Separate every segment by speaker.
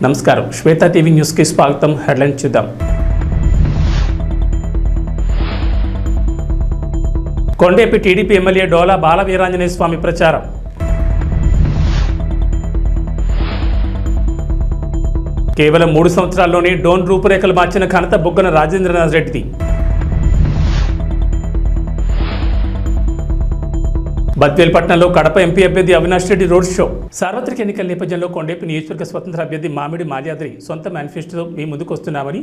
Speaker 1: నమస్కారం, శ్వేత టీవీ న్యూస్కి స్వాగతం. హెడ్లైన్ చూద్దాం. కొండేపి టీడీపీ ఎమ్మెల్యే డోలా బాల వీరాంజనేయ స్వామి ప్రచారం. కేవలం 3 సంవత్సరాల్లోనే డోన్ రూపురేఖలు మార్చిన ఘనత బుగ్గన రాజేంద్రనాథ్ రెడ్డిది. బద్వేల్పట్నంలో కడప ఎంపీ అభ్యర్థి అవినాష్ రెడ్డి రోడ్ షో. సార్వత్రిక ఎన్నికల నేపథ్యంలో కొండేపి నియోజకవర్గ స్వతంత్ర అభ్యర్థి మామిడి మాల్యాద్రి సొంత మేనిఫెస్టోతో మీ ముందుకు వస్తున్నామని,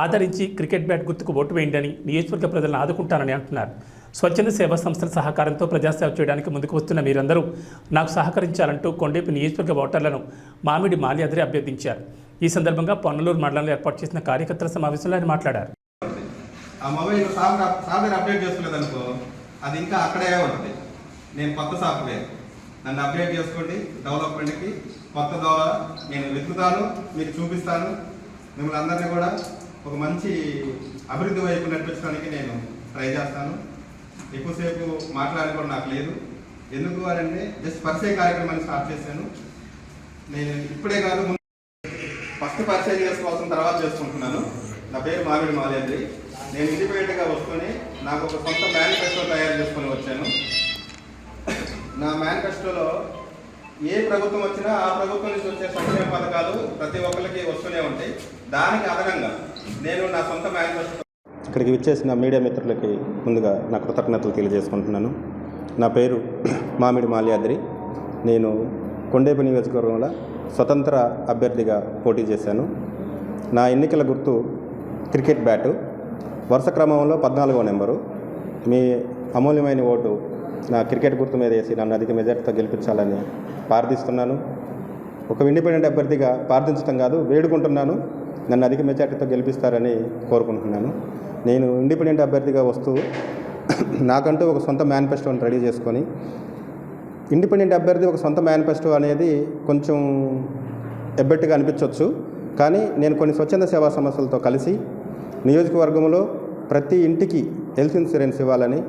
Speaker 1: ఆదరించి క్రికెట్ బ్యాట్ గుర్తుకు ఓటు వేయండి, నియోజకవర్గ ప్రజలను ఆదుకుంటానని అంటున్నారు. స్వచ్ఛంద సేవా సంస్థల సహకారంతో ప్రజాసేవ చేయడానికి ముందుకు వస్తున్న మీరందరూ నాకు సహకరించాలంటూ కొండేపి నియోజకవర్గ ఓటర్లను మామిడి మాల్యాద్రి అభ్యర్థించారు. ఈ సందర్భంగా పొన్నలూరు మండలంలో ఏర్పాటు చేసిన కార్యకర్తల సమావేశంలో ఆయన మాట్లాడారు.
Speaker 2: నేను కొత్త సాఫ్ట్వేర్ నన్ను అప్డేట్ చేసుకోండి. డెవలప్మెంట్కి కొత్త ద్వారా నేను వెతుకుతాను, మీకు చూపిస్తాను. మిమ్మల్ని అందరినీ కూడా ఒక మంచి అభివృద్ధి వైపు నడిపించడానికి నేను ట్రై చేస్తాను. ఎక్కువసేపు మాట్లాడి కూడా నాకు లేదు. ఎందుకు అంటే జస్ట్ పరిచయ కార్యక్రమాన్ని స్టార్ట్ చేశాను. నేను ఇప్పుడే కాదు, ఫస్ట్ పరిచయం చేసుకోవాల్సిన తర్వాత చేసుకుంటున్నాను. నా పేరు మామిడి మాల్యాద్రి. నేను ఇండిపెండెంట్గా వస్తూనే నాకు ఒక సొంత మేనిఫెస్టో తయారు చేసుకొని వచ్చాను. నా మేనిఫెస్టోలో ఏ ప్రభుత్వం వచ్చినా ఆ ప్రభుత్వం నుంచి వచ్చే సంక్షేమ పథకాలు ప్రతి ఒక్కరికి వస్తూనే ఉంటాయి. దానికి అదనంగా నేను నా సొంత మేనిఫెస్టో. ఇక్కడికి విచ్చేసిన మీడియా మిత్రులకి ముందుగా నా కృతజ్ఞతలు తెలియజేసుకుంటున్నాను. నా పేరు మామిడి మాల్యాద్రి. నేను కొండేపి నియోజకవర్గంలో స్వతంత్ర అభ్యర్థిగా పోటీ చేశాను. నా ఎన్నికల గుర్తు క్రికెట్ బ్యాటు. వరుస క్రమంలో 14వ నెంబరు. మీ అమూల్యమైన ఓటు నా క్రికెట్ గుర్తు మీద వేసి నన్ను అధిక మెజార్టీతో గెలిపించాలని ప్రార్థిస్తున్నాను. ఒక ఇండిపెండెంట్ అభ్యర్థిగా ప్రార్థించడం కాదు, వేడుకుంటున్నాను. నన్ను అధిక మెజార్టీతో గెలిపిస్తారని కోరుకుంటున్నాను. నేను ఇండిపెండెంట్ అభ్యర్థిగా వస్తూ నాకంటూ ఒక సొంత మేనిఫెస్టోని రెడీ చేసుకొని, ఇండిపెండెంట్ అభ్యర్థి ఒక సొంత మేనిఫెస్టో అనేది కొంచెం ఎబ్బెట్టుగా అనిపించవచ్చు. కానీ నేను కొన్ని స్వచ్ఛంద సేవా సంస్థలతో కలిసి నియోజకవర్గంలో ప్రతి ఇంటికి హెల్త్ ఇన్సూరెన్స్ ఇవ్వాలని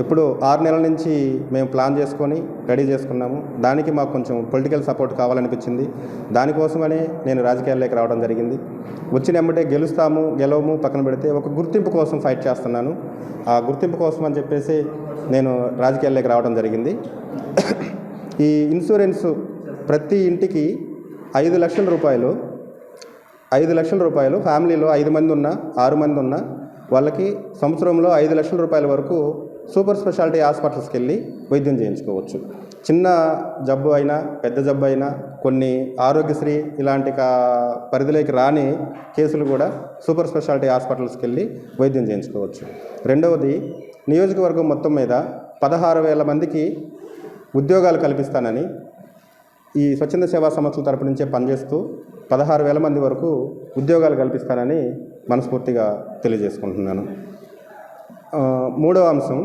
Speaker 2: ఎప్పుడు 6 నెలల నుంచి మేము ప్లాన్ చేసుకొని రెడీ చేసుకున్నాము. దానికి మాకు కొంచెం పొలిటికల్ సపోర్ట్ కావాలనిపించింది. దానికోసమనే నేను రాజకీయాల్లోకి రావడం జరిగింది. వచ్చిన వెంబటే గెలవము పక్కన పెడితే ఒక గుర్తింపు కోసం ఫైట్ చేస్తున్నాను. ఆ గుర్తింపు కోసం అని చెప్పేసి నేను రాజకీయాల్లోకి రావడం జరిగింది. ఈ ఇన్సూరెన్స్ ప్రతి ఇంటికి 5 లక్షల రూపాయలు, 5 లక్షల రూపాయలు ఫ్యామిలీలో 5 మంది ఉన్నా 6 మంది ఉన్నా వాళ్ళకి సంవత్సరంలో 5 లక్షల రూపాయల వరకు సూపర్ స్పెషాలిటీ హాస్పిటల్స్కి వెళ్ళి వైద్యం చేయించుకోవచ్చు. చిన్న జబ్బు అయినా పెద్ద జబ్బు అయినా కొన్ని ఆరోగ్యశ్రీ ఇలాంటి పరిధిలోకి రాని కేసులు కూడా సూపర్ స్పెషాలిటీ హాస్పిటల్స్కి వెళ్ళి వైద్యం చేయించుకోవచ్చు. రెండవది, నియోజకవర్గం మొత్తం మీద 16,000 మందికి ఉద్యోగాలు కల్పిస్తానని ఈ స్వచ్ఛంద సేవా సంస్థల తరపు నుంచే పనిచేస్తూ 16,000 మంది వరకు ఉద్యోగాలు కల్పిస్తానని మనస్ఫూర్తిగా తెలియజేసుకుంటున్నాను. మూడవ అంశం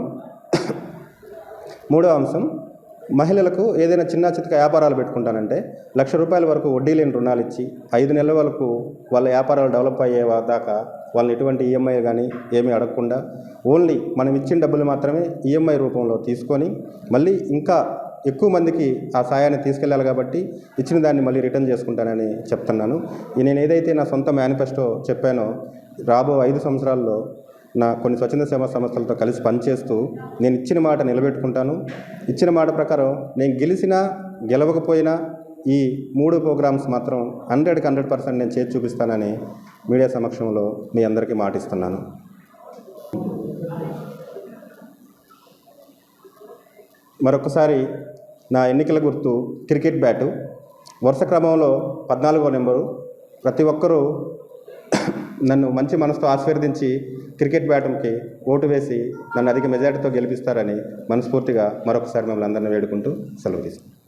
Speaker 2: మహిళలకు ఏదైనా చిన్న చితక వ్యాపారాలు పెట్టుకుంటానంటే 1,00,000 రూపాయల వరకు వడ్డీ లేని రుణాలు ఇచ్చి 5 నెలల వరకు వాళ్ళ వ్యాపారాలు డెవలప్ అయ్యే దాకా వాళ్ళని ఎటువంటి ఈఎంఐ కానీ ఏమీ అడగకుండా ఓన్లీ మనం ఇచ్చిన డబ్బులు మాత్రమే ఈఎంఐ రూపంలో తీసుకొని మళ్ళీ ఇంకా ఎక్కువ మందికి ఆ సాయాన్ని తీసుకెళ్ళాలి కాబట్టి ఇచ్చిన దాన్ని మళ్ళీ రిటర్న్ చేసుకుంటానని చెప్తున్నాను. నేను ఏదైతే నా సొంత మేనిఫెస్టో చెప్పానో రాబో 5 సంవత్సరాల్లో నా కొన్ని స్వచ్ఛంద సేవా సంస్థలతో కలిసి పనిచేస్తూ నేను ఇచ్చిన మాట నిలబెట్టుకుంటాను. ఇచ్చిన మాట ప్రకారం నేను గెలిచినా గెలవకపోయినా ఈ 3 ప్రోగ్రామ్స్ మాత్రం 100కి 100% నేను చేసి చూపిస్తానని మీడియా సమక్షంలో మీ అందరికీ మాటిస్తున్నాను. మరొకసారి నా ఎన్నికల గుర్తు క్రికెట్ బ్యాటు. వరుస క్రమంలో 14వ నెంబరు. ప్రతి ఒక్కరూ నన్ను మంచి మనసుతో ఆశీర్వదించి క్రికెట్ బ్యాట్కి ఓటు వేసి నన్ను అధిక మెజార్టీతో గెలిపిస్తారని మనస్ఫూర్తిగా మరొకసారి మిమ్మల్ని అందరినీ వేడుకుంటూ సెలవు తీసుకుంటాను.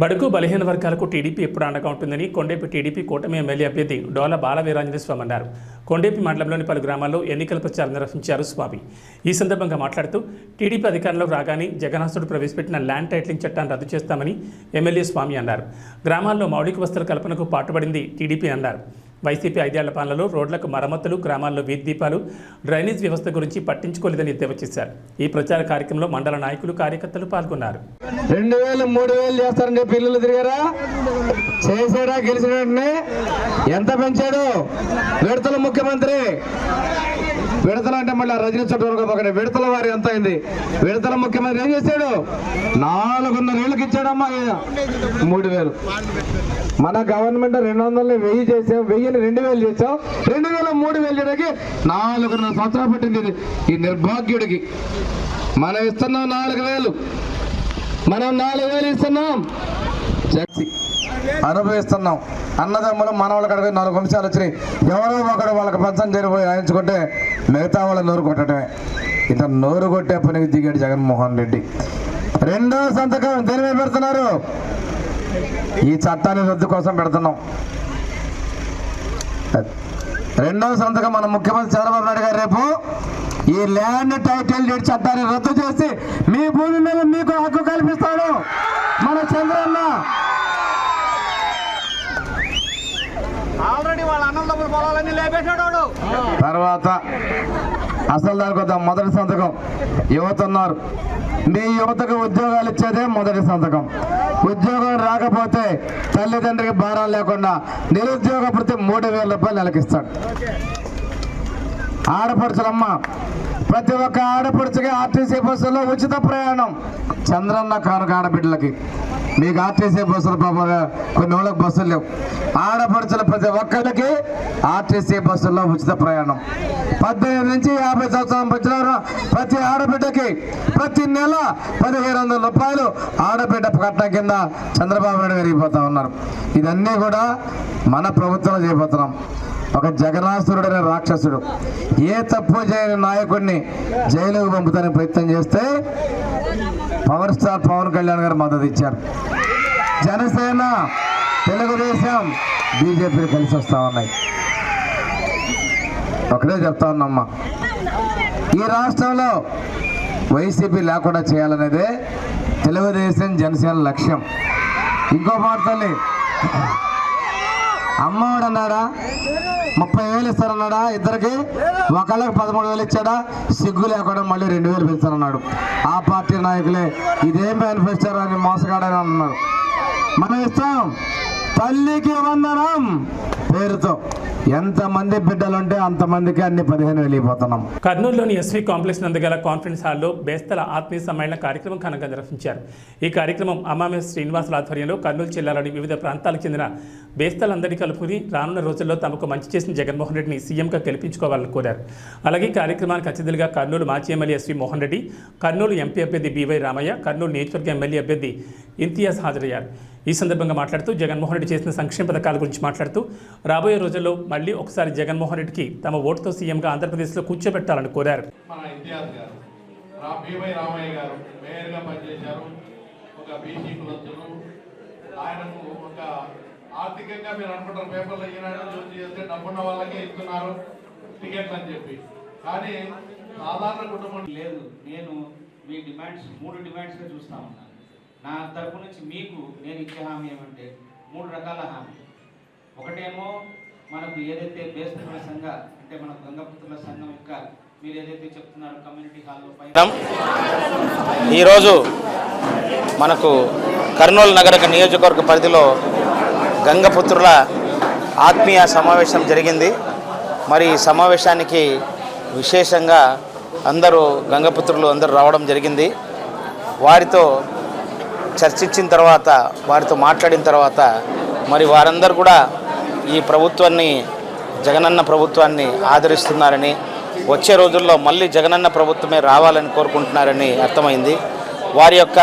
Speaker 1: బడుగు బలహీన వర్గాలకు టీడీపీ ఎప్పుడు అండగా ఉంటుందని కొండేపి టీడీపీ కూటమి ఎమ్మెల్యే అభ్యర్థి డోలా బాల వీరాంజనేయ స్వామి అన్నారు. కొండేపి మండలంలోని పలు గ్రామాల్లో ఎన్నికల ప్రచారం నిర్వహించారు స్వామి. ఈ సందర్భంగా మాట్లాడుతూ టీడీపీ అధికారంలోకి రాగానే జగన్నాథుడు ప్రవేశపెట్టిన ల్యాండ్ టైటిలింగ్ చట్టాన్ని రద్దు చేస్తామని ఎమ్మెల్యే స్వామి అన్నారు. గ్రామాల్లో మౌలిక వసతుల కల్పనకు పాటుపడింది టీడీపీ అన్నారు. వైసీపీ 5 ఏళ్ల పాలనలో రోడ్లకు మరమ్మతులు, గ్రామాల్లో వీధి దీపాలు, డ్రైనేజ్ వ్యవస్థ గురించి పట్టించుకోలేదని ఎద్దేవా చేశారు. ఈ ప్రచార కార్యక్రమంలో మండల నాయకులు, కార్యకర్తలు పాల్గొన్నారు.
Speaker 3: 2000, 3000 చేస్తారని చెప్పి ఇల్లు తిరిగారా? చేసాడా? గెలిచిన వెంటనే ఎంత పెంచాడు? విడతల ముఖ్యమంత్రి. విడతల అంటే మళ్ళీ రజనీ చట్టం విడతల వారి ఎంత అయింది? విడతల ముఖ్యమంత్రి ఏం చేశాడు? 4.5 ఏళ్ళకి ఇచ్చాడమ్మా 3000. మన గవర్నమెంట్ 200 1000 చేసాం, 1000ని 2000 చేసాం. 2000 3000 చేయడానికి 4.5 సంవత్సరాలు పట్టింది ఈ నిర్భాగ్యుడికి. మనం ఇస్తున్నాం 4000, మనం 4000 ఇస్తున్నాం, అనుభవిస్తున్నాం. అన్నదమ్ములు మనవాళ్ళ కడిగి 4 వంశాలు వచ్చినాయి. ఎవరో ఒకడు వాళ్ళకి పంచం చేరిపోయి రాయించుకుంటే మిగతా వాళ్ళ నోరు కొట్టడమే. ఇట్లా నోరు కొట్టే పనికి దిగాడు జగన్మోహన్ రెడ్డి. 2వ సంతకం దేని మీద పెడుతున్నారు? ఈ చట్టాన్ని రద్దు కోసం పెడుతున్నాం. 2వ సంతకం మన ముఖ్యమంత్రి చంద్రబాబు నాయుడు గారు రేపు ఈ ల్యాండ్ టైటిల్ డీడ్ చట్టాన్ని రద్దు చేసి మీ భూమి మీద మీకు హక్కు కల్పిస్తాడు మన చంద్రన్న. తర్వాత అసలు దానికి వద్దాం. మొదటి సంతకం యువత ఉన్నారు. మీ యువతకు ఉద్యోగాలు ఇచ్చేదే మొదటి సంతకం. ఉద్యోగం రాకపోతే తల్లిదండ్రికి భారం లేకుండా నిరుద్యోగ ప్రతి 3000 రూపాయలు నెలకిస్తాడు. ఆడపడుచులమ్మ, ప్రతి ఒక్క ఆడపడుచుకి ఆర్టీసీ బస్సులో ఉచిత ప్రయాణం. చంద్రన్న కానుక ఆడబిడ్డలకి. మీకు ఆర్టీసీ బస్సులు కొన్ని రోజులకు బస్సులు లేవు. ఆడపడుచుల ప్రతి ఒక్కరికి ఆర్టీసీ బస్సుల్లో ఉచిత ప్రయాణం. 18 నుంచి 50 సంవత్సరాల మధ్యలో ప్రతి ఆడబిడ్డకి ప్రతి నెల 1500 రూపాయలు ఆడబిడ్డ కట్నం కింద చంద్రబాబు నాయుడు పెరిగిపోతా ఉన్నారు. ఇదన్నీ కూడా మన ప్రభుత్వంలో చేయబోతున్నాం. ఒక జగన్నాసురుడు అనే రాక్షసుడు ఏ తప్పు చేయని నాయకుడిని జైలుకు పంపుతానికి ప్రయత్నం చేస్తే పవర్ స్టార్ పవన్ కళ్యాణ్ గారు మద్దతు ఇచ్చారు. జనసేన, తెలుగుదేశం, బీజేపీ కలిసి వస్తా ఉన్నాయి. ఒకటే చెప్తా ఉన్నమ్మా, ఈ రాష్ట్రంలో వైసీపీ లేకుండా చేయాలనేదే తెలుగుదేశం, జనసేన లక్ష్యం. ఇంకో మాట తల్లి, అమ్మఒడు అన్నాడా? 30,000 ఇస్తారన్నాడా? ఇద్దరికి ఒకళ్ళకి 13,000 ఇచ్చాడా? సిగ్గు లేకుండా మళ్ళీ 2,000 పెంచారన్నాడు. ఆ పార్టీ నాయకులే ఇదేం మేనిఫెస్టో అని మోసగాడని అన్నారు. మనం ఇస్తాం తల్లికి వందనం పేరుతో. ఎంతమంది బిడ్డలుంటే అంతమందికి అన్ని 15,000 వెళ్ళిపోతున్నాం.
Speaker 1: కర్నూలులోని ఎస్వి కాంప్లెక్స్ నందుగల కాన్ఫరెన్స్ హాల్లో బేస్తల ఆత్మీయ సమ్మేళన కార్యక్రమం ఘనంగా నిర్వహించారు. ఈ కార్యక్రమం అమ్మామే శ్రీనివాసుల ఆధ్వర్యంలో కర్నూలు జిల్లాలోని వివిధ ప్రాంతాలకు చెందిన బేస్తలందరినీ కలుపుకుని రానున్న రోజుల్లో తమకు మంచి చేసిన జగన్మోహన్ రెడ్డిని సీఎంగా గెలిపించుకోవాలని కోరారు. అలాగే కార్యక్రమానికి అతిథులుగా కర్నూలు మాజీ MLA SV Mohan Reddy, Kurnool MP అభ్యర్థి బివై రామయ్య, కర్నూలు నియోజకవర్గ ఎమ్మెల్యే అభ్యర్థి ఇంతియాజ్ హాజరయ్యారు. ఈ సందర్భంగా మాట్లాడుతూ జగన్మోహన్ రెడ్డి చేసిన సంక్షేమ పథకాల గురించి మాట్లాడుతూ రాబోయే రోజుల్లో మళ్ళీ ఒకసారి జగన్మోహన్ రెడ్డికి తమ ఓటుతో సీఎంగా ఆంధ్రప్రదేశ్లో కూర్చోబెట్టాలని కోరారు.
Speaker 4: మన ఇంతియాజ్ గారు, బివై రామయ్య గారు మేయర్గా పనిచేశారు. ఒక బీసీ కులస్తులు. ఆయనకు ఒక ఆర్థికంగా మీరు అనుకుంటారు పేపర్లో ఈనాడు జ్యోతి చేస్తే డబ్బున్న వాళ్ళకే ఇస్తున్నారు టికెట్లు అని చెప్పి. కానీ సాధారణ కుటుంబం
Speaker 5: లేదు. నేను మీ డిమాండ్స్ 3 డిమాండ్స్గా చూస్తా ఉన్నాను. నా తరపు నుంచి మీకు నేను ఇచ్చే హామీ ఏమంటే 3 రకాల హామీ. ఒకటేమో మనకు ఏదైతే బేస్తల సంఘ అంటే మన గంగపుత్రుల సంఘం యొక్క మీరు ఏదైతే చెప్తున్నారో కమ్యూనిటీ హాల్లో
Speaker 6: ఈరోజు మనకు కర్నూలు నగర నియోజకవర్గ పరిధిలో గంగపుత్రుల ఆత్మీయ సమావేశం జరిగింది. మరి ఈ సమావేశానికి విశేషంగా గంగపుత్రులు అందరూ రావడం జరిగింది. వారితో చర్చించిన తర్వాత, వారితో మాట్లాడిన తర్వాత మరి వారందరూ కూడా ఈ ప్రభుత్వాన్ని, జగనన్న ప్రభుత్వాన్ని ఆదరిస్తున్నారని, వచ్చే రోజుల్లో మళ్ళీ జగనన్న ప్రభుత్వమే రావాలని కోరుకుంటున్నారని అర్థమైంది. వారి యొక్క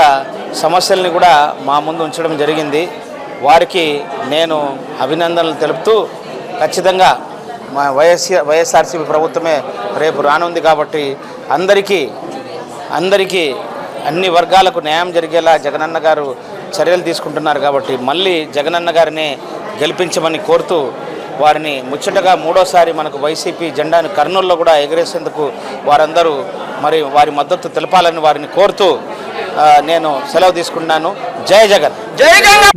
Speaker 6: సమస్యల్ని కూడా మా ముందు ఉంచడం జరిగింది. వారికి నేను అభినందనలు తెలుపుతూ ఖచ్చితంగా మా వైఎస్ఆర్సీపీ ప్రభుత్వమే రేపు రానుంది కాబట్టి అందరికీ అన్ని వర్గాలకు న్యాయం జరిగేలా జగనన్న గారు చర్యలు తీసుకుంటున్నారు కాబట్టి మళ్ళీ జగనన్న గారిని గెలిపించమని కోరుతూ వారిని ముచ్చటగా 3వసారి మనకు వైసీపీ జెండాను కర్నూలులో కూడా ఎగరేసేందుకు వారందరూ మరి వారి మద్దతు తెలపాలని వారిని కోరుతూ నేను సెలవు తీసుకున్నాను. జై జగన్.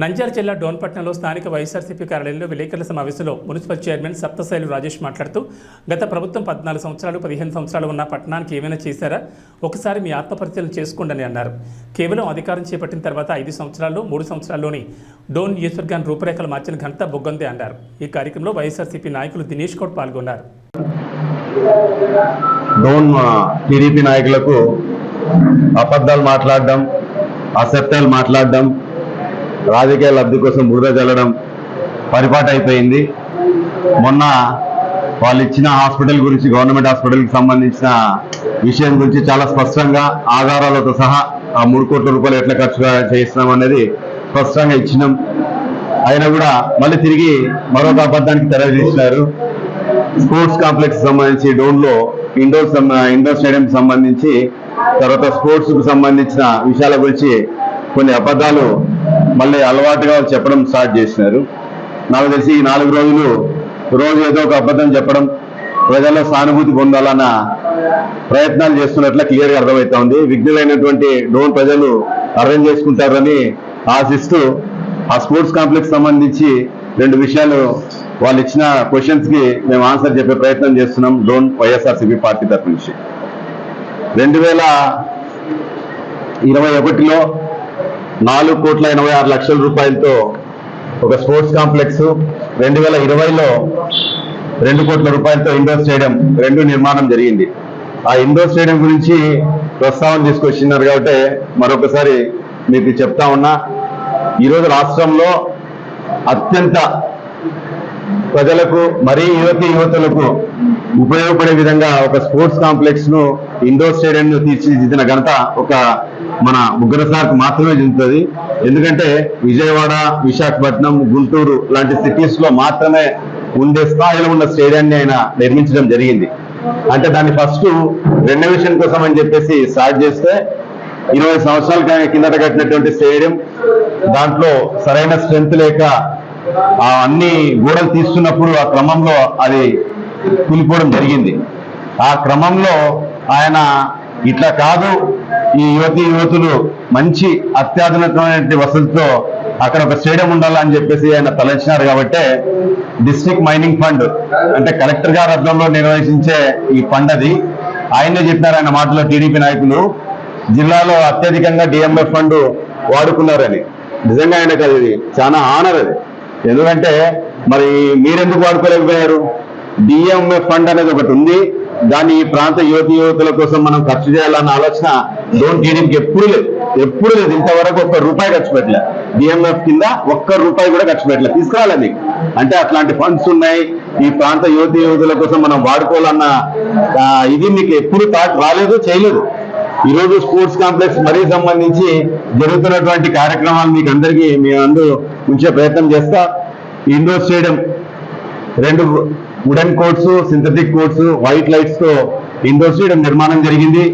Speaker 1: నంద్యాల జిల్లా డోన్పట్నంలో స్థానిక వైఎస్ఆర్సీపీ కార్యాలయంలో విలేకరుల సమావేశంలో మున్సిపల్ చైర్మన్ సప్తశైలు రాజేష్ మాట్లాడుతూ గత ప్రభుత్వం 14 సంవత్సరాలు 15 సంవత్సరాలు ఉన్న పట్టణానికి ఏమైనా చేశారా, ఒకసారి మీ ఆత్మపరిశీలన చేసుకోండి అన్నారు. కేవలం అధికారం చేపట్టిన తర్వాత 5 సంవత్సరాల్లో 3 సంవత్సరాల్లోని డోన్ నియోజకవర్గాన్ని రూపురేఖలు మార్చిన ఘనత బొగ్గందే అన్నారు. ఈ కార్యక్రమంలో వైఎస్ఆర్సీపీ నాయకులు దినేష్ గౌడ్ పాల్గొన్నారు.
Speaker 7: డోన్ టీడీపీ నాయకులకు అబద్ధాలు మాట్లాడడం, అసత్యాలు మాట్లాడడం, రాజకీయ లబ్ధి కోసం బురద చల్లడం పరిపాటు అయిపోయింది. మొన్న వాళ్ళు ఇచ్చిన హాస్పిటల్ గురించి, గవర్నమెంట్ హాస్పిటల్కి సంబంధించిన విషయం గురించి చాలా స్పష్టంగా ఆధారాలతో సహా ఆ 3 కోట్ల రూపాయలు ఎట్లా ఖర్చు చేస్తున్నాం అనేది స్పష్టంగా ఇచ్చినాం. అయినా కూడా మళ్ళీ తిరిగి మరొక అబద్ధానికి తెర తీసినారు. స్పోర్ట్స్ కాంప్లెక్స్ సంబంధించి డోన్లో ఇండోర్ స్టేడియం సంబంధించి, తర్వాత స్పోర్ట్స్కు సంబంధించిన విషయాల గురించి కొన్ని అబద్ధాలు మళ్ళీ అలవాటుగా చెప్పడం స్టార్ట్ చేసినారు. నాకు తెలిసి ఈ 4 రోజులు రోజు ఏదో ఒక అబద్ధం చెప్పడం, ప్రజల్లో సానుభూతి పొందాలన్న ప్రయత్నాలు చేస్తున్నట్లు క్లియర్గా అర్థమవుతా ఉంది. విఘ్నులైనటువంటి డోన్ ప్రజలు అర్థం చేసుకుంటారని ఆశిస్తూ ఆ స్పోర్ట్స్ కాంప్లెక్స్ సంబంధించి 2 విషయాలు వాళ్ళు ఇచ్చిన క్వశ్చన్స్కి మేము ఆన్సర్ చెప్పే ప్రయత్నం చేస్తున్నాం. డోన్ వైఎస్ఆర్సీపీ పార్టీ తరఫు నుంచి 2021లో 4,86,00,000 రూపాయలతో ఒక స్పోర్ట్స్ కాంప్లెక్స్, 2020లో 2 కోట్ల రూపాయలతో ఇండోర్ స్టేడియం 2 నిర్మాణం జరిగింది. ఆ ఇండోర్ స్టేడియం గురించి ప్రస్తావన తీసుకొచ్చినారు కాబట్టి మరొకసారి మీకు చెప్తా ఉన్నా. ఈరోజు రాష్ట్రంలో అత్యంత ప్రజలకు, మరీ యువతులకు ఉపయోగపడే విధంగా ఒక స్పోర్ట్స్ కాంప్లెక్స్ ను, ఇండోర్ స్టేడియం ను తీర్చిదిద్దిన ఘనత ఒక మన ముగ్గురు సార్కు మాత్రమే చెందుతుంది. ఎందుకంటే విజయవాడ, విశాఖపట్నం, గుంటూరు లాంటి సిటీస్ లో మాత్రమే ఉండే స్థాయిలో ఉన్న స్టేడియాన్ని ఆయన నిర్మించడం జరిగింది. అంటే దాన్ని ఫస్ట్ రెనోవేషన్ కోసం అని చెప్పేసి స్టార్ట్ చేస్తే 20 సంవత్సరాల కిందట కట్టినటువంటి స్టేడియం, దాంట్లో సరైన స్ట్రెంత్ లేక అన్ని గోడలు తీస్తున్నప్పుడు ఆ క్రమంలో అది కూలిపోవడం జరిగింది. ఆ క్రమంలో ఆయన ఇట్లా కాదు, ఈ యువతులు మంచి అత్యాధునికమైన వసతితో అక్కడ ఒక స్టేడియం ఉండాలని చెప్పేసి ఆయన తలంచినారు. కాబట్టి డిస్ట్రిక్ట్ మైనింగ్ ఫండ్ అంటే కలెక్టర్ గారి అర్థంలో నిర్వహించే ఈ ఫండ్ అది. ఆయనే చెప్పినారు ఆయన మాటలో, టీడీపీ నాయకులు జిల్లాలో అత్యధికంగా డిఎంఎఫ్ ఫండ్ వాడుకున్నారని. నిజంగా ఆయనకు అది చాలా ఆనర్ అది. ఎందుకంటే మరి మీరెందుకు వాడుకోలేకపోయారు? డిఎంఎఫ్ ఫండ్ అనేది ఒకటి ఉంది, దాన్ని ఈ ప్రాంత యువతుల కోసం మనం ఖర్చు చేయాలన్న ఆలోచన డోన్ టీడీపీకి ఎప్పుడు లేదు. ఇంతవరకు ₹1 ఖర్చు పెట్టలే. డిఎంఎఫ్ కింద ₹1 కూడా ఖర్చు పెట్టలే. తీసుకురాలేదు. అంటే అట్లాంటి ఫండ్స్ ఉన్నాయి, ఈ ప్రాంత యువతుల కోసం మనం వాడుకోవాలన్న ఇది మీకు ఎప్పుడు థాట్ రాలేదు, చేయలేదు. ఈరోజు స్పోర్ట్స్ కాంప్లెక్స్ మరీ సంబంధించి జరుగుతున్నటువంటి కార్యక్రమాలు మీకు అందరికీ మీ అందరూ ఉంచే ప్రయత్నం చేస్తా. Indoor stadium 2 wooden courts, synthetic courts, white lights తో ఇండోర్ స్టేడియం నిర్మాణం జరిగింది.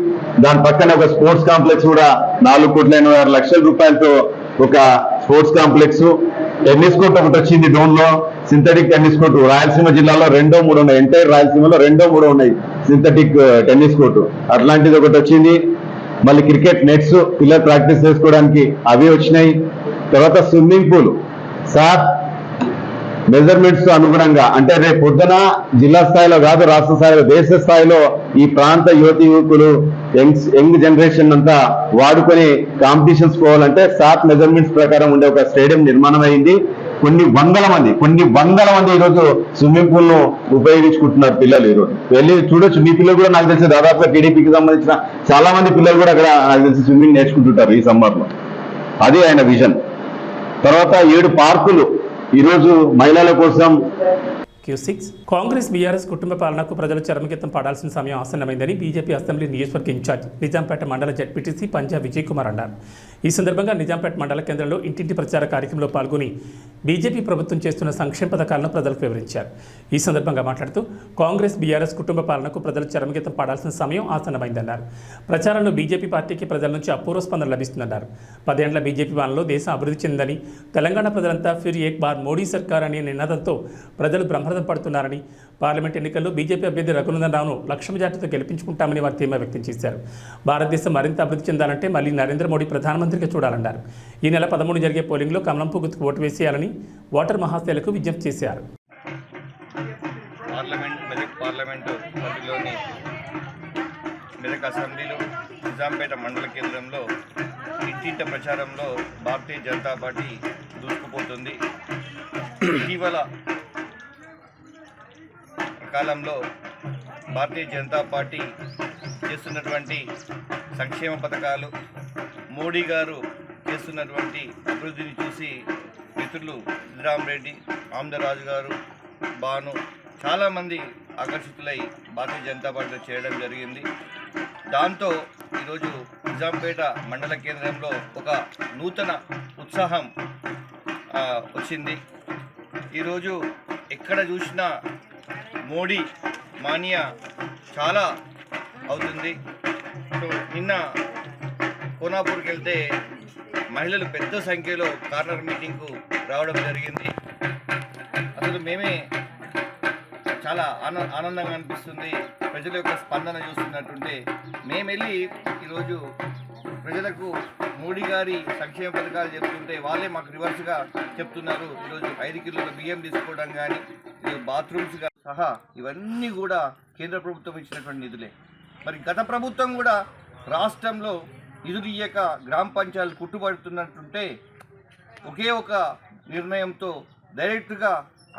Speaker 7: దాని పక్కన ఒక స్పోర్ట్స్ కాంప్లెక్స్ కూడా 4,86,00,000 రూపాయలతో ఒక స్పోర్ట్స్ కాంప్లెక్స్. టెన్నిస్ కోర్ట్ ఒకటి వచ్చింది డోన్ లో, సింథటిక్ టెన్నిస్ కోర్టు. రాయలసీమ జిల్లాలో 2, 3 ఉన్నాయి. ఎంటైర్ రాయలసీమలో 2, 3 ఉన్నాయి సింథటిక్ టెన్నిస్ కోర్టు. అట్లాంటిది ఒకటి వచ్చింది. మళ్ళీ క్రికెట్ నెట్స్ పిల్లలు ప్రాక్టీస్ చేసుకోవడానికి అవి వచ్చినాయి. తర్వాత స్విమ్మింగ్ పూల్ సార్ మెజర్మెంట్స్ అనుగుణంగా, అంటే రేపు పొద్దున జిల్లా స్థాయిలో కాదు, రాష్ట్ర స్థాయిలో, దేశ స్థాయిలో ఈ ప్రాంత యువకులు, యంగ్ జనరేషన్ అంతా వాడుకొని కాంపిటీషన్స్ పోవాలంటే సాట్ మెజర్మెంట్స్ ప్రకారం ఉండే ఒక స్టేడియం నిర్మాణం అయింది. కొన్ని వందల మంది ఈరోజు స్విమ్మింగ్ పూల్ ను ఉపయోగించుకుంటున్నారు పిల్లలు. ఈరోజు వెళ్ళి చూడొచ్చు. మీ పిల్లలు కూడా నాకు తెలిసి దాదాపుగా టీడీపీకి సంబంధించిన చాలా మంది పిల్లలు కూడా అక్కడ నాకు తెలిసి స్విమ్మింగ్ నేర్చుకుంటుంటారు ఈ సమ్మర్ లో. అది ఆయన విజన్. తర్వాత 7 పార్కులు ఈరోజు మహిళల కోసం.
Speaker 1: Q6 కాంగ్రెస్ బీఆర్ఎస్ కుటుంబ పాలనకు ప్రజలు చరమగీతం పాడాల్సిన సమయం ఆసన్నమైందని బీజేపీ అసెంబ్లీ నియోజకవర్గ ఇన్ఛార్జ్ నిజాంపేట మండల జడ్పీటీసీ పంజా విజయ్ కుమార్ అన్నారు. ఈ సందర్భంగా నిజాంపేట మండల కేంద్రంలో ఇంటింటి ప్రచార కార్యక్రమంలో పాల్గొని బీజేపీ ప్రభుత్వం చేస్తున్న సంక్షేమ పథకాలను ప్రజలకు వివరించారు. ఈ సందర్భంగా మాట్లాడుతూ కాంగ్రెస్ బీఆర్ఎస్ కుటుంబ పాలనకు ప్రజలు చరమగీతం పాడాల్సిన సమయం ఆసన్నమైందన్నారు. ప్రచారంలో బీజేపీ పార్టీకి ప్రజల నుంచి అపూర్వ స్పందన లభిస్తుందన్నారు. 10 ఏళ్ల బీజేపీ పాలనలో దేశం అభివృద్ధి చెందిందని, తెలంగాణ ప్రజలంతా ఫిర్ ఏక్ బార్ మోడీ సర్కార్ అనే నినాదంతో ప్రజలు బ్రహ్మరథం పడుతున్నారని, పార్లమెంట్ ఎన్నికల్లో బీజేపీ అభ్యర్థి రఘునందన్ రావును లక్ష మెజార్టీతో గెలిపించుకుంటామని వారు ధీమా వ్యక్తం చేశారు. భారతదేశం మరింత అభివృద్ధి చెందాలంటే మళ్ళీ నరేంద్ర మోడీ ప్రధానమంత్రిగా చూడాలన్నారు. ఈ నెల 13 జరిగే పోలింగ్లో కమలం పువ్వు గుర్తుకు ఓటు వేసేయాలని ఓటర్ మహాశయులకు విజ్ఞప్తి చేశారు.
Speaker 8: మెదక్ పార్లమెంటు పరిధిలోని మెదక్ అసెంబ్లీలో నిజాంపేట మండల కేంద్రంలో ఇంటింట ప్రచారంలో భారతీయ జనతా పార్టీ దూసుకుపోతుంది. ఇటీవల కాలంలో భారతీయ జనతా పార్టీ చేస్తున్నటువంటి సంక్షేమ పథకాలు, మోడీ గారు చేస్తున్నటువంటి అభివృద్ధిని చూసి మిత్రులు సిద్ధరామ్ రెడ్డి, ఆమ్దరాజు గారు, బాను చాలామంది ఆకర్షితులై భారతీయ జనతా పార్టీలో చేయడం జరిగింది. దాంతో ఈరోజు నిజాంపేట మండల కేంద్రంలో ఒక నూతన ఉత్సాహం వచ్చింది. ఈరోజు ఎక్కడ చూసినా మోడీ మానియా చాలా అవుతుంది. సో నిన్న కోనాపూర్కి వెళ్తే మహిళలు పెద్ద సంఖ్యలో కార్నర్ మీటింగ్కు రావడం జరిగింది. అసలు మేమే చాలా ఆనందంగా అనిపిస్తుంది. ప్రజల యొక్క స్పందన చూస్తున్నట్టుంటే మేము వెళ్ళి ఈరోజు ప్రజలకు మోడీ గారి సంక్షేమ పథకాలు చెప్తుంటే వాళ్ళే మాకు రివర్స్గా చెప్తున్నారు. ఈరోజు 5 కిలోల బియ్యం తీసుకోవడం కానీ, బాత్రూమ్స్ సహా ఇవన్నీ కూడా కేంద్ర ప్రభుత్వం ఇచ్చినటువంటి నిధులే. మరి గత ప్రభుత్వం కూడా రాష్ట్రంలో నిధులు ఇయ్యక గ్రామ పంచాయతీలు కుట్టుబడుతున్నట్టుంటే ఒకే ఒక నిర్ణయంతో డైరెక్ట్గా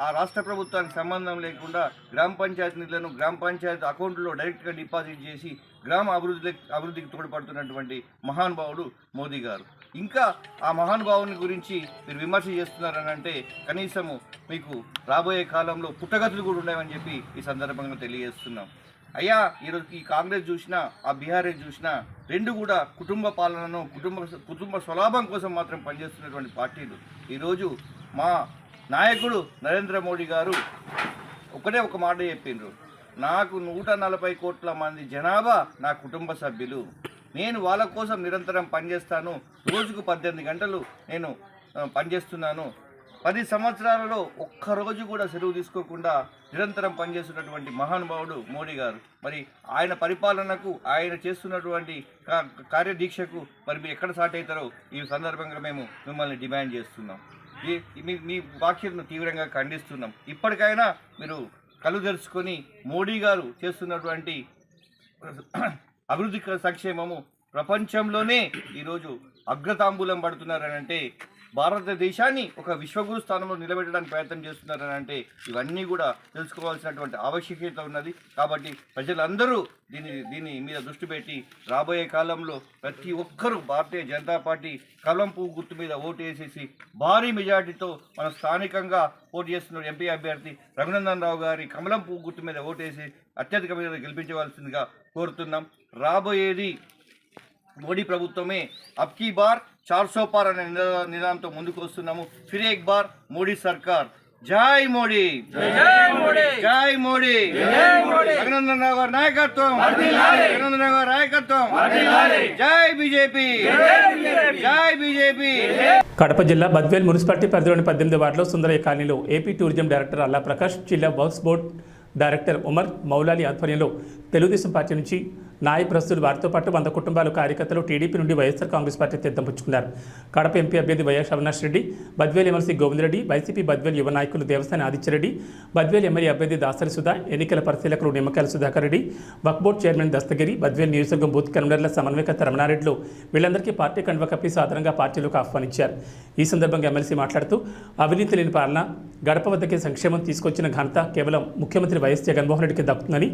Speaker 8: ఆ రాష్ట్ర ప్రభుత్వానికి సంబంధం లేకుండా గ్రామ పంచాయతీ నిధులను గ్రామ పంచాయతీ అకౌంట్లో డైరెక్ట్గా డిపాజిట్ చేసి గ్రామ అభివృద్ధికి తోడ్పడుతున్నటువంటి మహానుభావుడు మోదీ గారు. ఇంకా ఆ మహానుభావుని గురించి మీరు విమర్శ చేస్తున్నారని అంటే కనీసము మీకు రాబోయే కాలంలో పుట్టగతులు కూడా ఉన్నాయని చెప్పి ఈ సందర్భంగా తెలియజేస్తున్నాం. అయ్యా, ఈరోజు ఈ కాంగ్రెస్ చూసినా, ఆ బీఆర్ఎస్ చూసినా రెండు కూడా కుటుంబ పాలనను, కుటుంబ స్వలాభం కోసం మాత్రం పనిచేస్తున్నటువంటి పార్టీలు. ఈరోజు మా నాయకుడు నరేంద్ర మోడీ గారు ఒకటే ఒక మాట చెప్పిండ్రు, నాకు 140 కోట్ల మంది జనాభా నా కుటుంబ సభ్యులు, నేను వాళ్ళ కోసం నిరంతరం పనిచేస్తాను, రోజుకు 18 గంటలు నేను పనిచేస్తున్నాను. 10 సంవత్సరాలలో ఒక్కరోజు కూడా సెలవు తీసుకోకుండా నిరంతరం పనిచేస్తున్నటువంటి మహానుభావుడు మోడీ గారు. మరి ఆయన పరిపాలనకు, ఆయన చేస్తున్నటువంటి కార్యదీక్షకు మరి మీరు ఎక్కడ సాటి అవుతారో ఈ సందర్భంగా మేము మిమ్మల్ని డిమాండ్ చేస్తున్నాం. మీ వ్యాఖ్యలను తీవ్రంగా ఖండిస్తున్నాం. ఇప్పటికైనా మీరు కళ్ళు తెరుచుకొని మోడీ గారు చేస్తున్నటువంటి అభివృద్ధి సంక్షేమము ప్రపంచంలోనే ఈరోజు అగ్రతాంబూలం పడుతున్నారని అంటే, భారతదేశాన్ని ఒక విశ్వగురు స్థానంలో నిలబెట్టడానికి ప్రయత్నం చేస్తున్నారని అంటే ఇవన్నీ కూడా తెలుసుకోవాల్సినటువంటి ఆవశ్యకత ఉన్నది. కాబట్టి ప్రజలందరూ దీని మీద దృష్టి పెట్టి రాబోయే కాలంలో ప్రతి ఒక్కరూ భారతీయ జనతా పార్టీ కమలం పువ్వు గుర్తు మీద ఓటు వేసేసి భారీ మెజార్టీతో మన స్థానికంగా పోటీ చేస్తున్న ఎంపీ అభ్యర్థి రఘునందన్ రావు గారి కమలం పువ్వు గుర్తు మీద ఓటు వేసి అత్యధిక మీద గెలిపించవలసిందిగా కోరుతున్నాం. రాబోయేది మోడీ ప్రభుత్వమే. అబ్కీ బార్ 400 పార్ అనే నినాదంతో ముందుకు వస్తున్నాము. ఫిర్ ఏక్ బార్ మోడీ సర్కార్. జై మోడీ, జై మోడీ, రఘునందన్ రావు గారి నాయకత్వం, రఘునందన్ రావు గారి నాయకత్వం. జై బీజేపీ, జై బీజేపీ.
Speaker 1: కడప జిల్లా బద్వేల్ మున్సిపాలిటీ పరిధిలోని 18 వార్డులో సుందరయ్య కాలనీలో ఏపీ టూరిజం డైరెక్టర్ అల్లా ప్రకాష్, జిల్లా works board director Umar Moula Ali ఆధ్వర్యంలో తెలుగుదేశం పార్టీ నుంచి నాయకులు వారితో పాటు 100 కుటుంబాలు కార్యకర్తలు టీడీపీ నుండి వైఎస్ఆర్ కాంగ్రెస్ పార్టీ తీర్థం పుచ్చుకున్నారు. కడప ఎంపీ అభ్యర్థి YS Avinash Reddy, Badvel MLC Govinda Reddy, YCP Badvel యువ నాయకులు దేవస్థాని ఆదిత్యరెడ్డి, బద్వేల్ ఎమ్మెల్యే అభ్యర్థి దాసరి సుధా, ఎన్నికల పరిశీలకులు నిమ్మకాయల సుధాకర్ రెడ్డి, వక్ఫ్ బోర్డు చైర్మన్ దస్తగిరి, బద్వేల్ నియోజకవర్గం బూత్ కన్వీనర్ల సమన్వయకర్త రమణారెడ్డిలు వీళ్ళందరికీ పార్టీ కండువా కప్పి సాధారణంగా పార్టీలకు ఆహ్వానించారు. ఈ సందర్భంగా ఎమ్మెల్సీ మాట్లాడుతూ అవినీతి లేని పాలన, గడప వద్దకే సంక్షేమం తీసుకొచ్చిన ఘనత కేవలం ముఖ్యమంత్రి వైఎస్ జగన్మోహన్ రెడ్డికి దక్కుతుందని,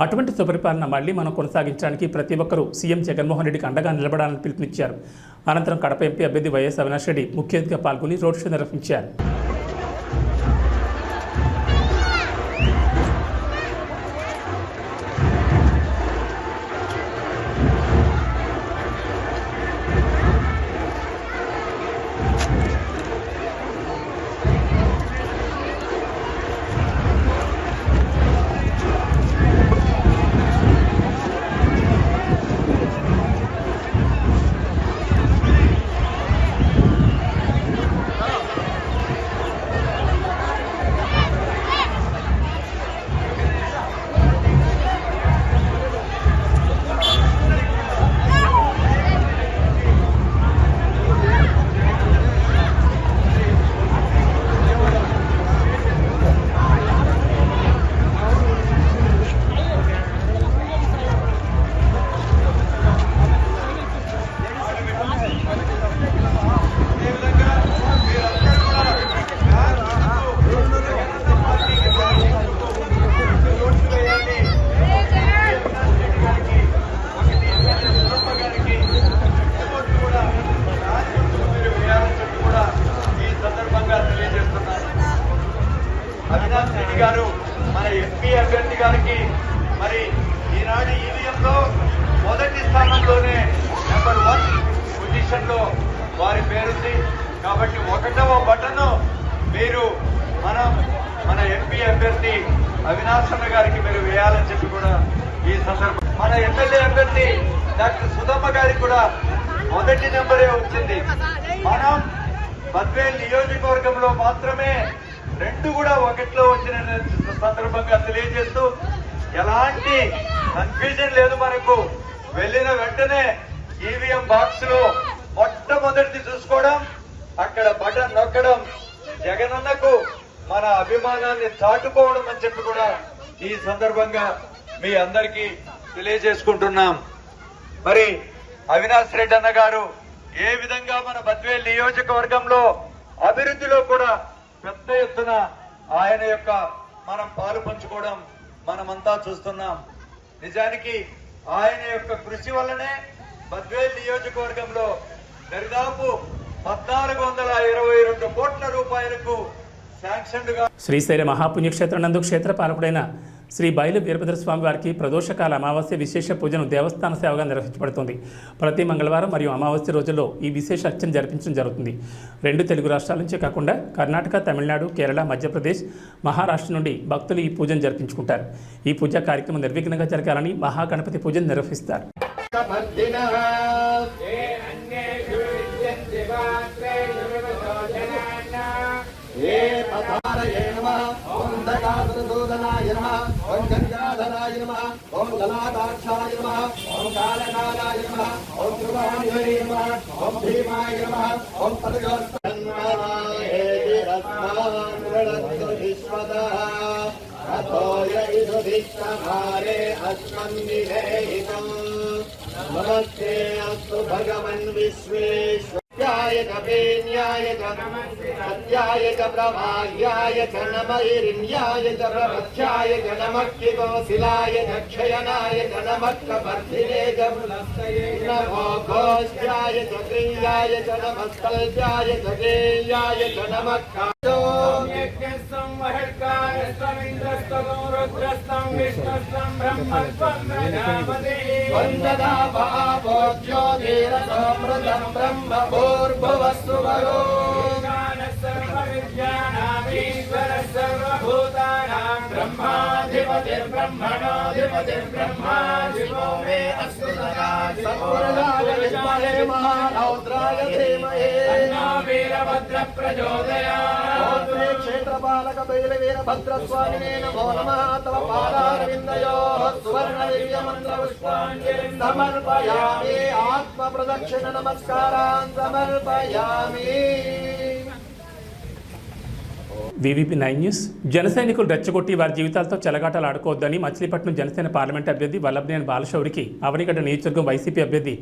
Speaker 1: అటువంటి సుపరిపాలన మళ్లీ మనం కొనసాగించడానికి ప్రతి ఒక్కరూ సీఎం జగన్మోహన్ రెడ్డికి అండగా నిలబడాలని పిలుపునిచ్చారు. అనంతరం కడప ఎంపీ అభ్యర్థి వైఎస్ అవినాష్ రెడ్డి ముఖ్య అతిథిగా పాల్గొని రోడ్ షో నిర్వహించారు.
Speaker 9: అవినాష్ రెడ్డి గారు మన ఎంపీ అభ్యర్థి గారికి మరి ఈనాడు ఈవీఎంలో మొదటి స్థానంలోనే నెంబర్ 1 పొజిషన్లో వారి పేరుంది. కాబట్టి 1వ బటన్ మీరు మన ఎంపీ అభ్యర్థి అవినాష్ అన్న గారికి మీరు వేయాలని చెప్పి కూడా ఈ సందర్భం మన ఎమ్మెల్యే అభ్యర్థి డాక్టర్ సుధమ్మ గారికి కూడా మొదటి నెంబరే వచ్చింది. మనం బద్వేల్ నియోజకవర్గంలో మాత్రమే 2 కూడా 1లో వచ్చిన సందర్భంగా తెలియజేస్తూ ఎలాంటి కన్ఫ్యూజన్ లేదు. మనకు వెళ్ళిన వెంటనే ఈవీఎం బాక్స్ లో మొట్టమొదటి చూసుకోవడం, అక్కడ బటన్ నొక్కడం, జగనన్నకు మన అభిమానాన్ని చాటుకోవడం అని చెప్పి కూడా ఈ సందర్భంగా మీ అందరికీ తెలియజేసుకుంటున్నాం. మరి అవినాష్ రెడ్డి అన్న గారు ఏ విధంగా మన బద్వేల్ నియోజకవర్గంలో అభివృద్ధిలో కూడా పెద్ద ఎత్తున ఆయన యొక్క మనం పాలు పంచుకోవడం మనమంతా చూస్తున్నాం. నిజానికి ఆయన యొక్క కృషి వల్లనే బద్వేల్ నియోజకవర్గంలో దరిదాపు 1422 కోట్ల రూపాయలకు శాంక్షన్ గా
Speaker 1: శ్రీశైల మహాపుణ్యక్షేత్రం నందు క్షేత్ర పాలకుడైన శ్రీ బయలు వీరభద్ర స్వామి వారికి ప్రదోషకాల అమావాస్య విశేష పూజను దేవస్థాన సేవగా నిర్వహించబడుతుంది. ప్రతి మంగళవారం మరియు అమావాస్య రోజుల్లో ఈ విశేష అర్చన జరిపించడం జరుగుతుంది. 2 తెలుగు రాష్ట్రాల నుంచే కాకుండా కర్ణాటక, తమిళనాడు, కేరళ, మధ్యప్రదేశ్, మహారాష్ట్ర నుండి భక్తులు ఈ పూజను జరిపించుకుంటారు. ఈ పూజా కార్యక్రమం నిర్విఘ్నంగా జరగాలని మహాగణపతి పూజను నిర్వహిస్తారు.
Speaker 3: ఓం దగాసురదూదనాయ నమః, ఓం గంగాధరాయ నమః, ఓం లలాటాక్షాయ నమః, ఓం కాళకాలాయ నమః, ఓం కృపాణిధరే నమః, ఓం భీమాయ నమః, ఓం పదగోస్తన్మాయేతి రత్నామృణత్తు విశ్వతః అతోయ ఇదుదిష్టభారే అస్మన్నిధేహితం నమస్తే అస్తు భగవన్ విశ్వేశ్వరాయ కపేన్యాయ సత్యాయ చ ప్రవాహ్యాయ చ నమః చ ప్రపథ్యాయ చ నమః కోశిలాయ చ క్షయనాయ చ నమః కపర్ధినే చ నమో ఘోష్యాయ చ క్రియాయ చ నమః కల్ప్యాయ చ గేయాయ చ నమః వందనా భావోజ్యో ధీరసమృతం బ్రహ్మ భూర్భువస్సు వరో బ్రహ్మాధిపతిర్బ్రహ్మణోధిపతిర్బ్రహ్మా శివో మే అస్తు సదా సర్వరాజ విద్మహే మహారౌద్రాయ ధీమహి తన్నో వీరభద్ర ప్రచోదయాత్. క్షేత్రపాలక బైల వీరభద్ర స్వామినే నమో నమః. తవ పాదారవిందయోః సువర్ణ దివ్య మంత్ర పుష్పాంజలిం సమర్పయామి. ఆత్మ ప్రదక్షిణ నమస్కారాన్ సమర్పయామి.
Speaker 1: VVP 9 news. జన సైనికులు రెచ్చగొట్టి వారి జీవితాలతో చెలగాటలు ఆడుకోవద్దని మచిలీపట్నం జనసేన పార్లమెంట్ అభ్యర్థి వల్లభనేని బాలశౌరికి అవనిగడ్డ నియోజకవర్గం వైసీపీ అభ్యర్థి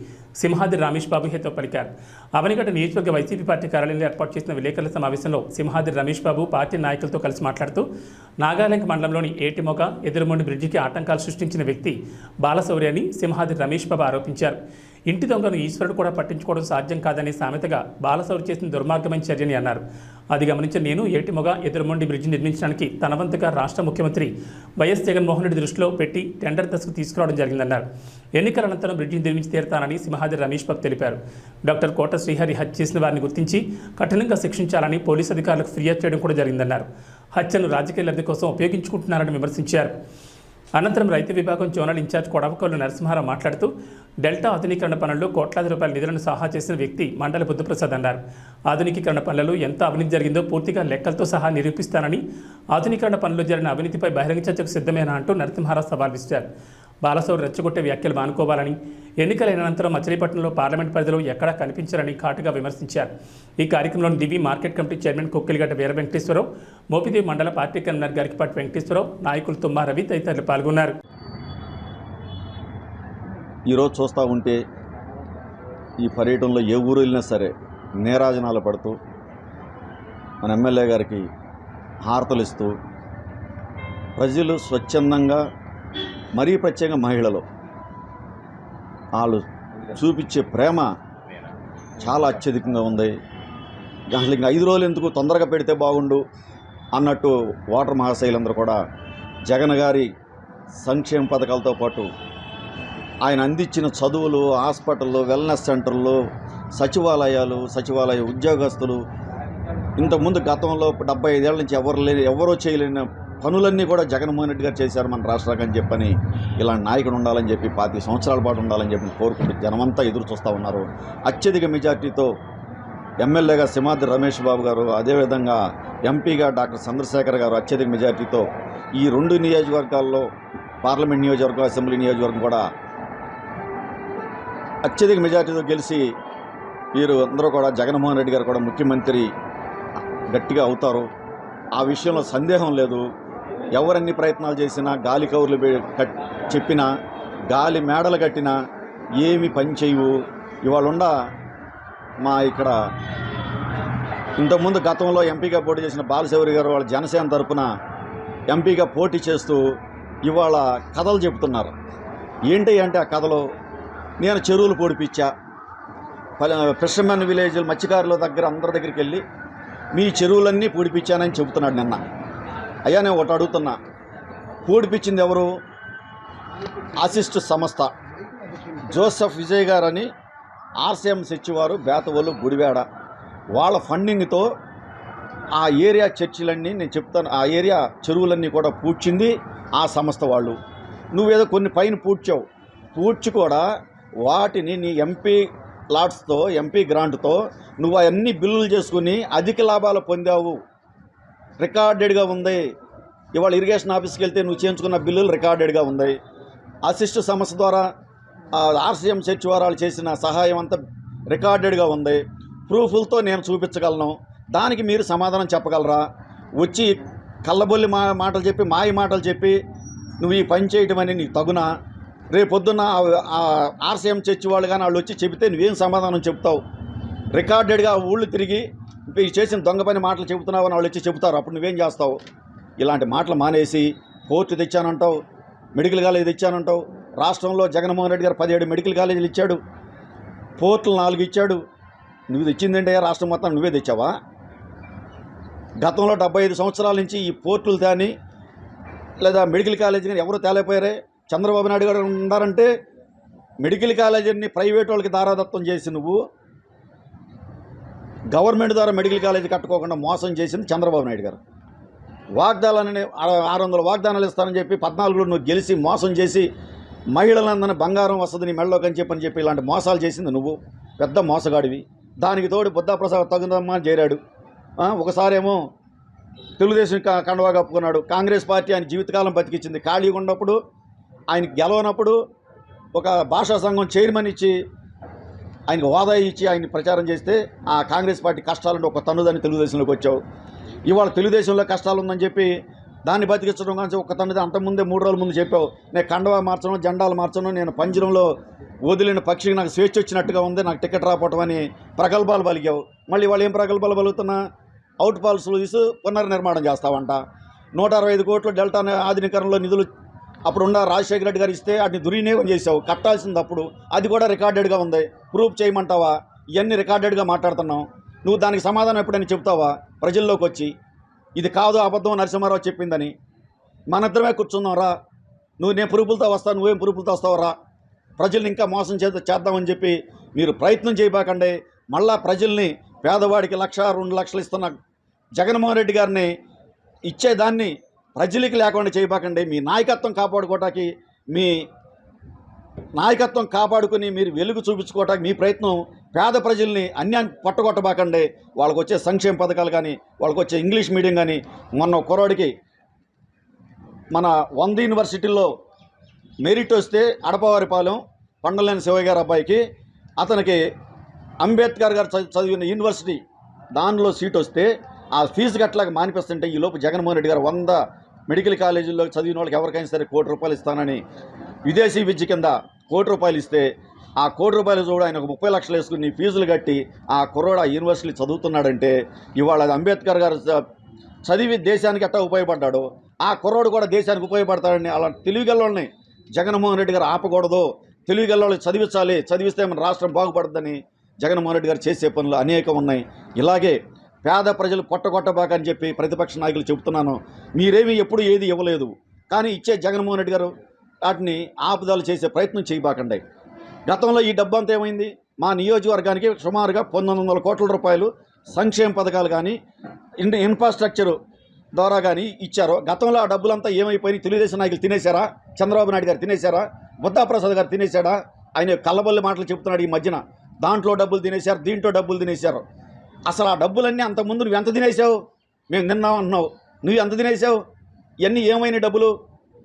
Speaker 1: సింహాద్రి రమేష్ బాబు హితో పలికారు. అవనిగడ్డ నియోజకవర్గ వైసీపీ పార్టీ కార్యాలయంలో ఏర్పాటు చేసిన విలేకరుల సమావేశంలో సింహాద్రి రమేష్ బాబు పార్టీ నాయకులతో కలిసి మాట్లాడుతూ నాగాలంక మండలంలోని ఏటిమొగ ఎదురుమొండి బ్రిడ్జికి ఆటంకాలు సృష్టించిన వ్యక్తి బాలశౌరి అని సింహాద్రి రమేష్ బాబు ఆరోపించారు. ఇంటి దొంగను ఈశ్వరుడు కూడా పట్టించుకోవడం సాధ్యం కాదనే సామెతగా బాలశౌరి చేసిన దుర్మార్గమైన చర్యని అన్నారు. అది గమనించిన నేను ఏటిమొగ ఎదురుమొండి బ్రిడ్జి నిర్మించడానికి తన వంతుగా రాష్ట్ర ముఖ్యమంత్రి వైఎస్ జగన్మోహన్ రెడ్డి దృష్టిలో పెట్టి టెండర్ దశకు తీసుకురావడం జరిగిందన్నారు. ఎన్నికల అనంతరం బ్రిడ్జిని నిర్మించి తీరుతానని సింహాద్రి రమేష్ బాబు తెలిపారు. డాక్టర్ కోట శ్రీహరి హత్య చేసిన వారిని గుర్తించి కఠినంగా శిక్షించాలని పోలీసు అధికారులకు ఫిర్యాదు చేయడం కూడా జరిగిందన్నారు. హత్యను రాజకీయ లబ్ధి కోసం ఉపయోగించుకుంటున్నారని విమర్శించారు. అనంతరం రైతు విభాగం జోనల్ ఇన్ఛార్జ్ కొడవకొల్లు నరసింహారావు మాట్లాడుతూ డెల్టా ఆధునీకరణ పనుల్లో కోట్లాది రూపాయల నిధులను సహా చేసిన వ్యక్తి మండలి బుద్ధప్రసాద్ అన్నారు. ఆధునీకరణ పనులలో ఎంత అవినీతి జరిగిందో పూర్తిగా లెక్కలతో సహా నిరూపిస్తానని, ఆధునీకరణ పనుల్లో జరిగిన అవినీతిపై బహిరంగ చర్చకు సిద్ధమేనా అంటూ నరసింహారావు సవాల్ విసిరారు. బాలశౌరి రెచ్చగొట్టే వ్యాఖ్యలు మానుకోవాలని, ఎన్నికలైన అనంతరం మచిలీపట్నంలో పార్లమెంట్ పరిధిలో ఎక్కడా కనిపించారని ఘాటుగా విమర్శించారు. ఈ కార్యక్రమంలో దివి మార్కెట్ కమిటీ చైర్మన్ కొక్కిలిగడ్డ వీర వెంకటేశ్వరరావు, మోపిదేవి మండల పార్టీ కన్వీనర్ గారికిపాటి వెంకటేశ్వరరావు, నాయకులు తుమ్మా రవి తదితరులు పాల్గొన్నారు.
Speaker 10: ఈరోజు చూస్తూ ఉంటే ఈ పర్యటనలో ఏ ఊరు వెళ్ళినా సరే నీరాజనాలు పడుతూ మన ఎమ్మెల్యే గారికి హారతలు ఇస్తూ ప్రజలు స్వచ్ఛందంగా, మరీ ప్రత్యేకంగా మహిళలు వాళ్ళు చూపించే ప్రేమ చాలా అత్యధికంగా ఉంది. అసలు ఇంకా 5 రోజులు ఎందుకు, తొందరగా పెడితే బాగుండు, అన్నట్టు ఓటర్ మహాశైలందరూ కూడా జగన్ గారి సంక్షేమ పథకాలతో పాటు ఆయన అందించిన చదువులు, హాస్పిటళ్ళు, వెల్నెస్ సెంటర్లు, సచివాలయ ఉద్యోగస్తులు, ఇంతకుముందు గతంలో 75 ఏళ్ల నుంచి ఎవరో చేయలేని పనులన్నీ కూడా జగన్మోహన్ రెడ్డి గారు చేశారు మన రాష్ట్రానికి అని చెప్పని, ఇలాంటి నాయకుడు ఉండాలని చెప్పి 25 సంవత్సరాల పాటు ఉండాలని చెప్పి కోరుకుంటూ జనమంతా ఎదురు చూస్తూ ఉన్నారు. అత్యధిక మెజార్టీతో ఎమ్మెల్యేగా సింహాద్రి రమేష్ బాబు గారు, అదేవిధంగా ఎంపీగా డాక్టర్ చంద్రశేఖర్ గారు అత్యధిక మెజార్టీతో ఈ 2 నియోజకవర్గాల్లో పార్లమెంట్ నియోజకవర్గం, అసెంబ్లీ నియోజకవర్గం కూడా అత్యధిక మెజార్టీతో గెలిచి వీరు అందరూ కూడా జగన్మోహన్ రెడ్డి గారు కూడా ముఖ్యమంత్రి గట్టిగా అవుతారు. ఆ విషయంలో సందేహం లేదు. ఎవరన్ని ప్రయత్నాలు చేసినా, గాలి కౌర్లు చెప్పినా, గాలి మేడలు కట్టినా ఏమి పని చేయవు. ఇవాళ మా ఇక్కడ ఇంతకుముందు గతంలో ఎంపీగా పోటీ చేసిన బాలశౌరి గారు వాళ్ళ జనసేన తరపున ఎంపీగా పోటీ చేస్తూ ఇవాళ కథలు చెబుతున్నారు. ఏంటి అంటే ఆ కథలో నేను చెరువులు పొడిపించా, ఫిషర్మెన్ విలేజ్ మత్స్యకారుల దగ్గర అందరి దగ్గరికి వెళ్ళి మీ చెరువులన్నీ పూడిపించానని చెబుతున్నాడు నిన్న. అయ్యా నేను ఒకటి అడుగుతున్నా, పూడిపించింది ఎవరు? అసిస్ట్ సంస్థ జోసెఫ్ విజయ్ గారని ఆర్సీఎం సచివారు బేతవోలు గుడివాడ వాళ్ళ ఫండింగ్తో ఆ ఏరియా చర్చిలన్నీ నేను చెప్తాను, ఆ ఏరియా చెరువులన్నీ కూడా పూడ్చింది ఆ సంస్థ వాళ్ళు. నువ్వేదో కొన్ని పైన పూడ్చి కూడా వాటిని నీ ఎంపీ లాట్స్తో, ఎంపీ గ్రాంట్తో నువ్వు అవన్నీ బిల్లులు చేసుకుని అధిక లాభాలు పొందావు. రికార్డెడ్గా ఉంది. ఇవాళ ఇరిగేషన్ ఆఫీస్కి వెళ్తే నువ్వు చేయించుకున్న బిల్లులు రికార్డెడ్గా ఉంది. అసిస్ట్ సంస్థ ద్వారా ఆర్సీఎం సచివారాలు చేసిన సహాయం అంతా రికార్డెడ్గా ఉంది. ప్రూఫ్లతో నేను చూపించగలను. దానికి మీరు సమాధానం చెప్పగలరా? వచ్చి కళ్ళబొల్లి మాటలు చెప్పి, మాయ మాటలు చెప్పి నువ్వు ఈ పని చేయటం అని నీకు తగునా? రేపొద్దున్న ఆర్సీఎం చర్చి వాళ్ళు కానీ వాళ్ళు వచ్చి చెబితే నువ్వేం సమాధానం చెప్తావు? రికార్డెడ్గా ఊళ్ళు తిరిగి ఈ చేసిన దొంగ పని మాటలు చెబుతున్నావు అని వాళ్ళు వచ్చి చెబుతారు. అప్పుడు నువ్వేం చేస్తావు? ఇలాంటి మాటలు మానేసి పోర్టు తెచ్చానంటావు, మెడికల్ కాలేజీ తెచ్చానంటావు. రాష్ట్రంలో జగన్మోహన్ రెడ్డి గారు 17 మెడికల్ కాలేజీలు ఇచ్చాడు, పోర్టులు 4 ఇచ్చాడు. నువ్వు తెచ్చిందంటే రాష్ట్రం మొత్తం నువ్వే తెచ్చావా? గతంలో 75 సంవత్సరాల నుంచి ఈ పోర్టులు కానీ లేదా మెడికల్ కాలేజీ కానీ ఎవరు తేలేకపోయారే? చంద్రబాబు నాయుడు గారు ఉన్నారంటే మెడికల్ కాలేజీని ప్రైవేట్ వాళ్ళకి దారాదత్తం చేసి నువ్వు గవర్నమెంట్ ద్వారా మెడికల్ కాలేజీ కట్టుకోకుండా మోసం చేసింది చంద్రబాబు నాయుడు గారు. వాగ్దానాలని 600 వాగ్దానాలు ఇస్తానని చెప్పి 14లో నువ్వు గెలిచి మోసం చేసి మహిళలందరినీ బంగారం వస్తుంది నీ మెడలోకి అని చెప్పి ఇలాంటి మోసాలు చేసింది నువ్వు. పెద్ద మోసగాడివి. దానికి తోడు బుద్ధాప్రసాద్ తగుదమ్మా అని చేరాడు. ఒకసారేమో తెలుగుదేశం కండువా కప్పుకున్నాడు. కాంగ్రెస్ పార్టీ ఆయన జీవితకాలం బతికించింది. ఖాళీగా ఉన్నప్పుడు ఆయన గెలవనప్పుడు ఒక భాషా సంఘం చైర్మన్ ఇచ్చి ఆయనకు హోదా ఇచ్చి ఆయన ప్రచారం చేస్తే ఆ కాంగ్రెస్ పార్టీ కష్టాలుంటే ఒక తన్నుదని తెలుగుదేశంలోకి వచ్చావు. ఇవాళ తెలుగుదేశంలో కష్టాలు ఉందని చెప్పి దాన్ని బతికించడం కానీ ఒక తన్నుది అంతకుముందే 3 రోజుల ముందు చెప్పావు. నేను కండవా మార్చను, జెండాలు మార్చను, నేను పంజరంలో వదిలిన పక్షికి నాకు స్వేచ్ఛ వచ్చినట్టుగా ఉంది, నాకు టికెట్ రావటం అని ప్రగల్భాలు పలిగావు. మళ్ళీ వాళ్ళు ఏం ప్రగల్భాలు పలుకుతున్నా? అవుట్ పాల్స్లు తీసి పునర్నిర్మాణం చేస్తావంట. 165 కోట్లు డెల్టా ఆధునీకరణలో నిధులు అప్పుడున్న రాజశేఖర రెడ్డి గారు ఇస్తే వాటిని దుర్వినియోగం చేసావు. కట్టాల్సింది అప్పుడు అది కూడా రికార్డెడ్గా ఉంది. ప్రూఫ్ చేయమంటావా? ఇవన్నీ రికార్డెడ్గా మాట్లాడుతున్నావు. నువ్వు దానికి సమాధానం ఎప్పుడైనా చెప్తావా ప్రజల్లోకి వచ్చి? ఇది కాదు అబద్ధం నరసింహారావు చెప్పిందని. మనిద్దరమే కూర్చున్నాం రా. నేను ప్రూఫ్లతో వస్తాను, నువ్వేం ప్రూఫ్లతో వస్తావు రా. ప్రజల్ని ఇంకా మోసం చేద్దామని చెప్పి మీరు ప్రయత్నం చేయబాకండి. మళ్ళా ప్రజల్ని పేదవాడికి 1,00,000 2 లక్షలు ఇస్తున్న జగన్మోహన్ రెడ్డి గారిని ఇచ్చేదాన్ని ప్రజలకి లేకుండా చేయబాకండి. మీ నాయకత్వం కాపాడుకోవటానికి, మీ నాయకత్వం కాపాడుకుని మీరు వెలుగు చూపించుకోవటానికి మీ ప్రయత్నం పేద ప్రజల్ని అన్యాయం పట్టగొట్టబాకండి. వాళ్ళకు వచ్చే సంక్షేమ పథకాలు కానీ, వాళ్ళకు వచ్చే ఇంగ్లీష్ మీడియం కానీ, మొన్న కుర్రాడికి మన 100 యూనివర్సిటీల్లో మెరిట్ వస్తే అడపవారిపాలెం పండలేని శివయ్య గారి అబ్బాయికి అతనికి అంబేద్కర్ గారు చదివిన యూనివర్సిటీ దానిలో సీట్ వస్తే ఆ ఫీజు కట్టలాగా మానిపిస్తుంటే ఈలోపు జగన్మోహన్ రెడ్డి గారు 100 మెడికల్ కాలేజీల్లో చదివిన వాళ్ళకి ఎవరికైనా సరే ₹1,00,000 ఇస్తానని విదేశీ విద్య కింద ₹1,00,000 ఇస్తే ఆ ₹1,00,000 చూడ ఆయన 30 లక్షలు వేసుకుని నీ ఫీజులు కట్టి ఆ కుర్రోడు ఆ యూనివర్సిటీ చదువుతున్నాడంటే ఇవాళ అంబేద్కర్ గారు చదివి దేశానికి ఎట్టా ఉపయోగపడ్డాడు, ఆ కుర్రోడు కూడా దేశానికి ఉపయోగపడతాడని అలా తెలివిగల్లోని జగన్మోహన్ రెడ్డి గారు ఆపకూడదు. తెలివిగల్లోని చదివించాలి, చదివిస్తే మన రాష్ట్రం బాగుపడుతుందని జగన్మోహన్ రెడ్డి గారు చేసే పనులు అనేకం ఉన్నాయి. ఇలాగే పేద ప్రజలు కొట్టబాకని చెప్పి ప్రతిపక్ష నాయకులు చెబుతున్నాను. మీరేమీ ఎప్పుడు ఏది ఇవ్వలేదు, కానీ ఇచ్చే జగన్మోహన్ రెడ్డి గారు వాటిని ఆపుదల చేసే ప్రయత్నం చేయబాకండి. గతంలో ఈ డబ్బు అంతా ఏమైంది? మా నియోజకవర్గానికి సుమారుగా 1900 కోట్ల రూపాయలు సంక్షేమ పథకాలు కానీ ఇన్ఫ్రాస్ట్రక్చర్ ద్వారా కానీ ఇచ్చారు. గతంలో ఆ డబ్బులంతా ఏమైపోయినాయి? తెలుగుదేశం నాయకులు తినేశారా? చంద్రబాబు నాయుడు గారు తినేశారా? బుద్ధాప్రసాద్ గారు తినేశాడా? ఆయన కళ్ళబొల్లి మాటలు చెప్తున్నాడు ఈ మధ్యన. దాంట్లో డబ్బులు తినేశారు, దీంట్లో డబ్బులు తినేశారు. అసలు ఆ డబ్బులన్నీ అంతకుముందు నువ్వు ఎంత తినేసావు? మేము తిన్నాం అంటున్నావు, నువ్వు ఎంత తినేసావు? ఇవన్నీ ఏమైనా డబ్బులు?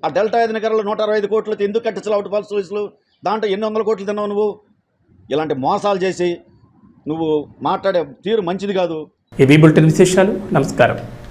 Speaker 10: ఆ డెల్టా నగరంలో 165 కోట్లతో ఎందుకు కట్టించాలి అవుట్ పాస్ సోర్సులు? దాంట్లో 800 కోట్లు తిన్నావు నువ్వు. ఇలాంటి మోసాలు చేసి నువ్వు మాట్లాడే తీరు మంచిది కాదు.
Speaker 1: ఏబీ బులెటిన్ విశేషాలు. నమస్కారం.